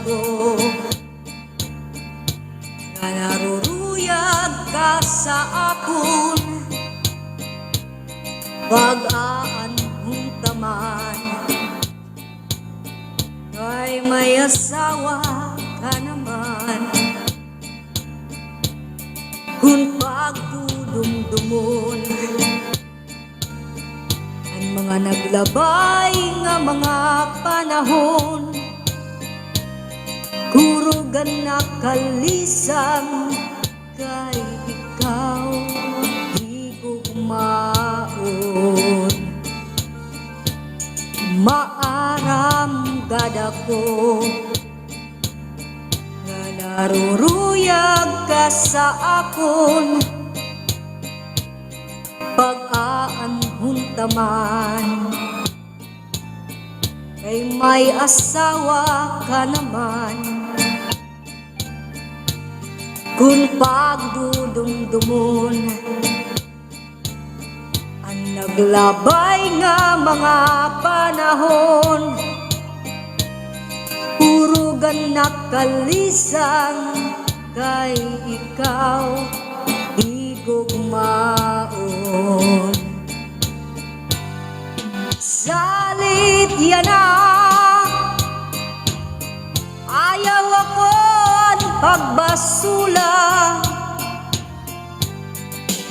ko nga naruruyag ka sa akon. Pag-aan mong taman ay may asawa ka naman. Kung pagdudumdumon ang mga naglabay nga mga panahon, kurugan na kalisang kay ikaw di gugmaon. Maaram gad ako nga naruruyag ka sa akon. Pag-aanhon taman kay may asawa ka naman. Kung pagdudumdumon ang naglabay nga mga panahon, purugan na kalisang kay ikaw di gugmaon. Salit yan na ayaw akon pagbasula,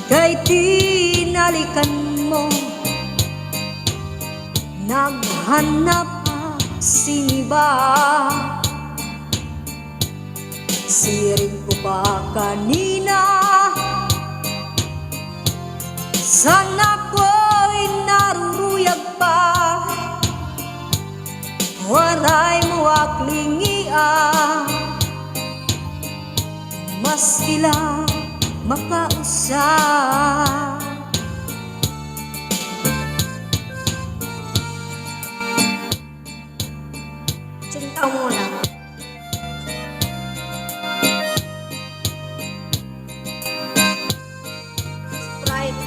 kay tinalikan mo naghanap siniba. Siring ko pa kanina, sana ko'y naruruyag pa. Waray mo aklingia, mas kila makausap. Cinta muna. Sprite.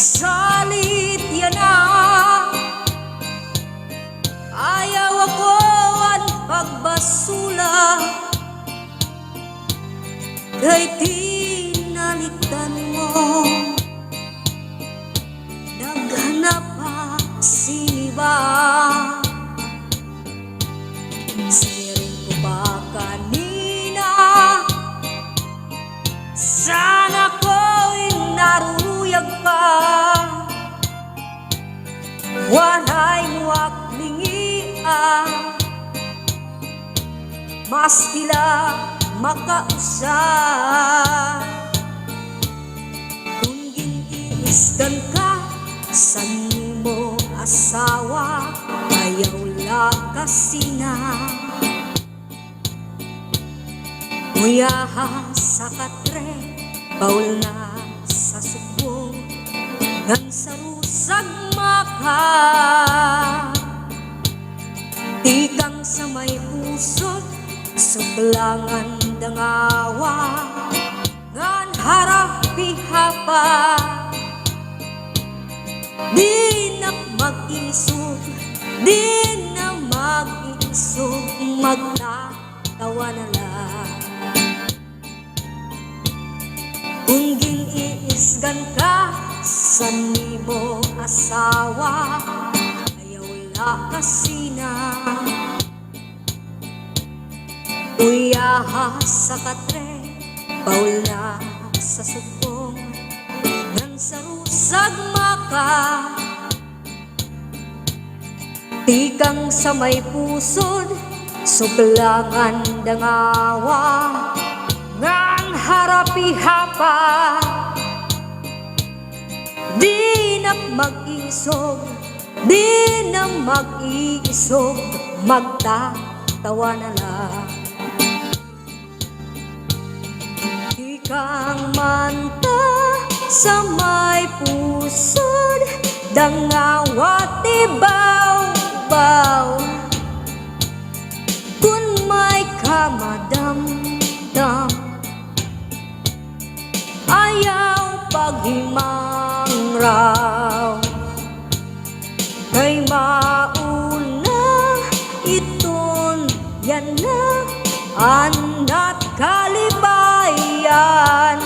Salit yan na ayaw ako ang pagbasula, kay tinalikan mo naghanap siniba. Siring ko pa kanina, sana ko'y naruruyag pa. Wanay mo aklingia, mas tila makausap. Kung giniisdan ka sa mo asawa, ayaw lakasina. Uyaha sa katre, baul na sa subong, ngan sa rusag maka. Tikang sa may pusot, suklangan dangawa, ngan harap pihapa. Di na mag-isog, di na mag-isog, magtatawa na lang. Kung giniisgan ka sa nimo asawa, ayaw lakasina. Uyaha sa katre, baul na sa subong, ngan sa rusag maka. Tikang sa may pusod, suklangan dangawa, ngan harapi hapa. Di na mag-isog, di na mag-iisog, magtatawa pagtawa na lang. Ikang manta sa may pusod, dangawat ibaw-baw. Kung may kamadamdam, ayaw paghimang raw. Kay mauna iton yan na anak kalibayan.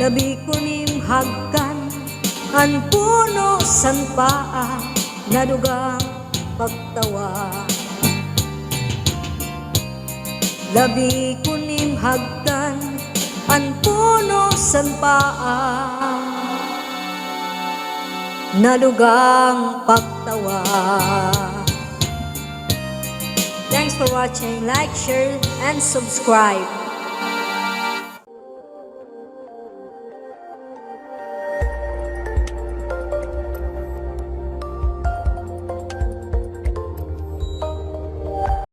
Labi ko nim hagkan an puno san paa, nadugang pagtawa. Labi ko nim hagkan an puno san paa, nadugang pagtawa. Thanks for watching. Like, share, and subscribe.